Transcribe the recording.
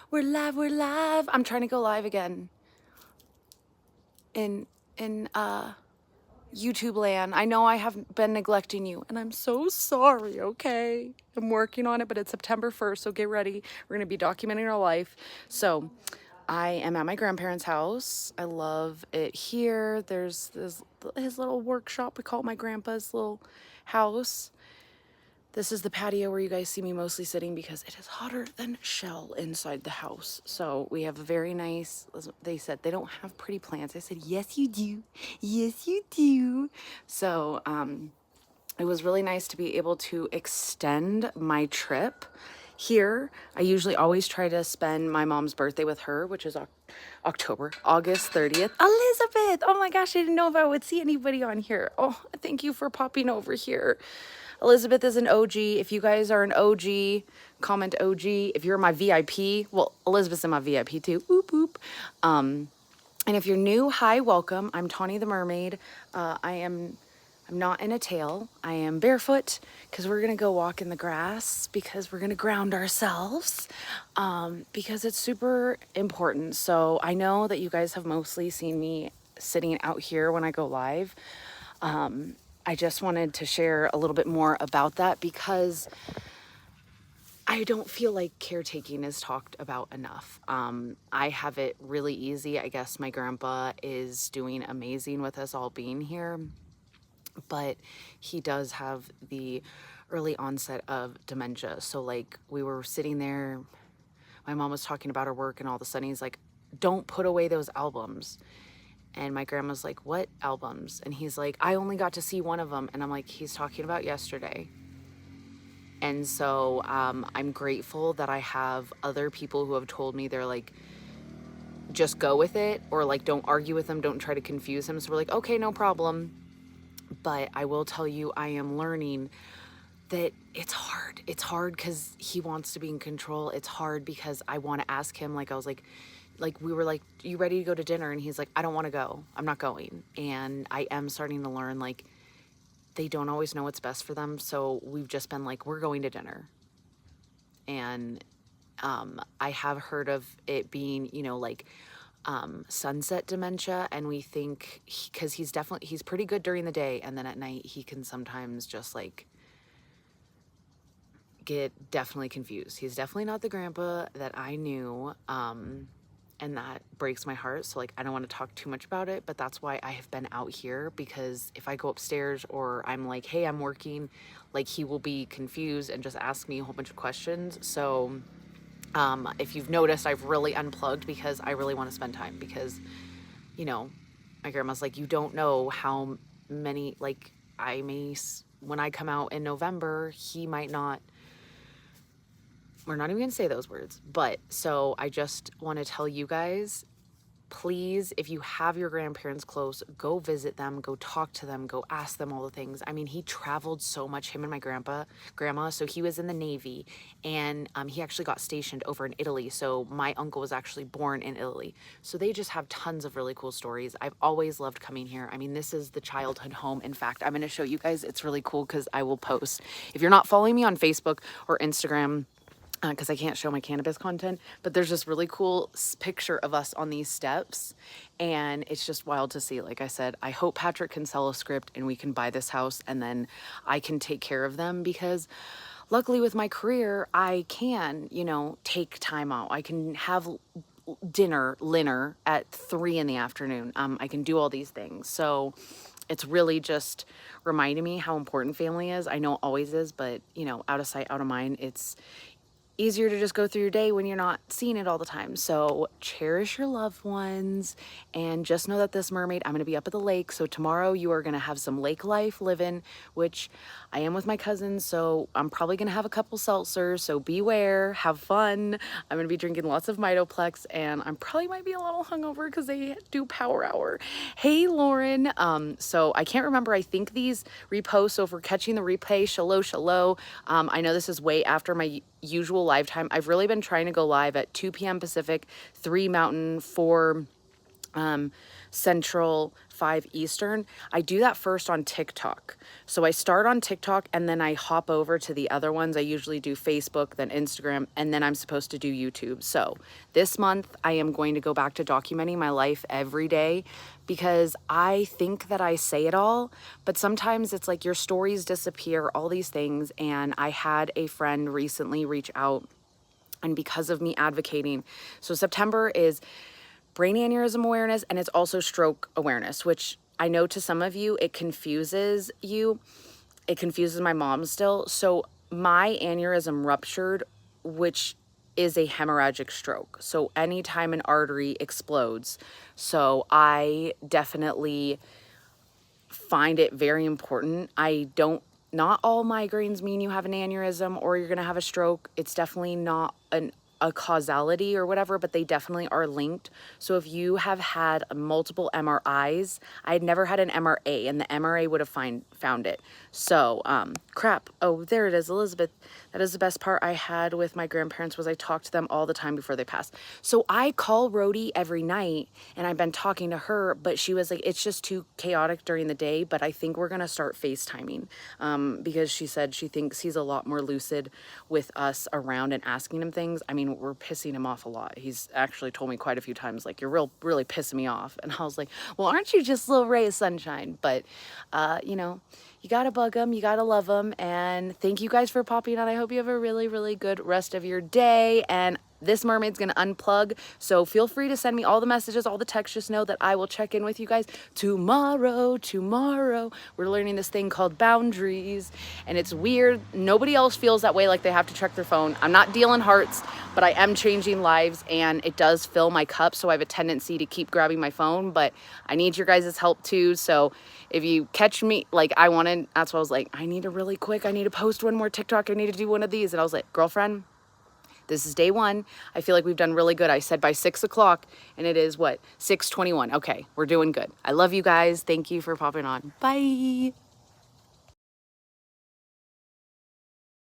We're live, we're live. I'm trying to go live again in YouTube land. I know I have been neglecting you and I'm so sorry, okay? I'm working on it, but it's September 1st, so get ready. We're going to be documenting our life. So I am at my grandparents' house. I love it here. There's his little workshop. We call it my grandpa's little house. This is the patio where you guys see me mostly sitting because it is hotter than shell inside the house. So we have a very nice, they said they don't have pretty plants. I said, yes, you do. Yes, you do. So it was really nice to be able to extend my trip here. I usually always try to spend my mom's birthday with her, which is August 30th. Elizabeth! Oh my gosh, I didn't know if I would see anybody on here. Oh, thank you for popping over here. Elizabeth is an OG. If you guys are an OG, comment OG. If you're my VIP, well, Elizabeth's in my VIP too. Oop, oop. And if you're new, hi, welcome. I'm Tawny the Mermaid. I'm not in a tail. I am barefoot because we're going to go walk in the grass because we're going to ground ourselves because it's super important. So I know that you guys have mostly seen me sitting out here when I go live. I just wanted to share a little bit more about that because I don't feel like caretaking is talked about enough. I have it really easy. I guess my grandpa is doing amazing with us all being here, but he does have the early onset of dementia. So like we were sitting there, my mom was talking about her work and all of a sudden he's like, don't put away those albums. And my grandma's like, what albums? And he's like, I only got to see one of them. And I'm like, he's talking about yesterday. And so I'm grateful that I have other people who have told me they're like, just go with it, or like, don't argue with him, don't try to confuse him. So we're like, okay, no problem. But I will tell you, I am learning that it's hard. It's hard because he wants to be in control. It's hard because I want to ask him, like I was like we were like, you ready to go to dinner? And he's like, I don't want to go. I'm not going. And I am starting to learn, like, they don't always know what's best for them. So we've just been like, we're going to dinner. And I have heard of it being, you know, like sunset dementia. And we think, because he's pretty good during the day. And then at night, he can sometimes just like get definitely confused. He's definitely not the grandpa that I knew. And that breaks my heart. So like, I don't want to talk too much about it, but that's why I have been out here, because if I go upstairs or I'm like, hey, I'm working, like he will be confused and just ask me a whole bunch of questions. So if you've noticed, I've really unplugged because I really want to spend time, because, you know, my grandma's like, you don't know how many, like when I come out in November, he might not, we're not even gonna say those words. But so I just want to tell you guys, please, if you have your grandparents close, go visit them, go talk to them, go ask them all the things. I mean, he traveled so much, him and my grandma. So he was in the Navy, and he actually got stationed over in Italy. So my uncle was actually born in Italy. So they just have tons of really cool stories. I've always loved coming here. I mean, this is the childhood home. In fact, I'm going to show you guys. It's really cool because I will post. If you're not following me on Facebook or Instagram, because I can't show my cannabis content, but there's this really cool picture of us on these steps, and it's just wild to see. Like I said, I hope Patrick can sell a script and we can buy this house and then I can take care of them, because luckily with my career, I can, you know, take time out. I can have dinner at 3 in the afternoon. I can do all these things. So it's really just reminding me how important family is. I know it always is, but you know, out of sight, out of mind. It's easier to just go through your day when you're not seeing it all the time. So cherish your loved ones, and just know that this mermaid, I'm going to be up at the lake. So tomorrow you are going to have some lake life living, which I am with my cousins. So I'm probably going to have a couple seltzers. So beware, have fun. I'm going to be drinking lots of Mitoplex, and I'm probably might be a little hungover because they do power hour. Hey, Lauren. So I can't remember. I think these reposts over catching the replay. Shallow. I know this is way after my usual live time. I've really been trying to go live at 2 p.m. Pacific, 3 Mountain, 4 Central, 5 Eastern. I do that first on TikTok. So I start on TikTok and then I hop over to the other ones. I usually do Facebook, then Instagram, and then I'm supposed to do YouTube. So this month I am going to go back to documenting my life every day, because I think that I say it all, but sometimes it's like your stories disappear, all these things. And I had a friend recently reach out, and because of me advocating, so September is brain aneurysm awareness, and it's also stroke awareness, which I know to some of you, it confuses you. It confuses my mom still. So my aneurysm ruptured, which is a hemorrhagic stroke. So anytime an artery explodes. So I definitely find it very important. Not all migraines mean you have an aneurysm or you're going to have a stroke. It's definitely not a causality or whatever, but they definitely are linked. So if you have had multiple MRIs, I had never had an MRA, and the MRA would have found it. So, crap. Oh, there it is, Elizabeth. That is the best part I had with my grandparents, was I talked to them all the time before they passed. So I call Rhodey every night, and I've been talking to her, but she was like, it's just too chaotic during the day, but I think we're going to start FaceTiming, because she said she thinks he's a lot more lucid with us around and asking him things. I mean, we're pissing him off a lot. He's actually told me quite a few times, like, you're really pissing me off. And I was like, well, aren't you just a little ray of sunshine? But, you know, you gotta bug them, you gotta love them. And thank you guys for popping on. I hope you have a really good rest of your day. And this mermaid's gonna unplug, so feel free to send me all the messages, all the texts. Just know that I will check in with you guys tomorrow. We're learning this thing called boundaries, and it's weird. Nobody else feels that way, like they have to check their phone. I'm not dealing hearts, but I am changing lives, and it does fill my cup, so I have a tendency to keep grabbing my phone, but I need your guys' help too. So if you catch me, like, that's why I was like, I need to post one more TikTok, I need to do one of these. And I was like, girlfriend, this is day 1. I feel like we've done really good. I said by 6 o'clock, and it is what, 6:21. Okay, we're doing good. I love you guys. Thank you for popping on. Bye.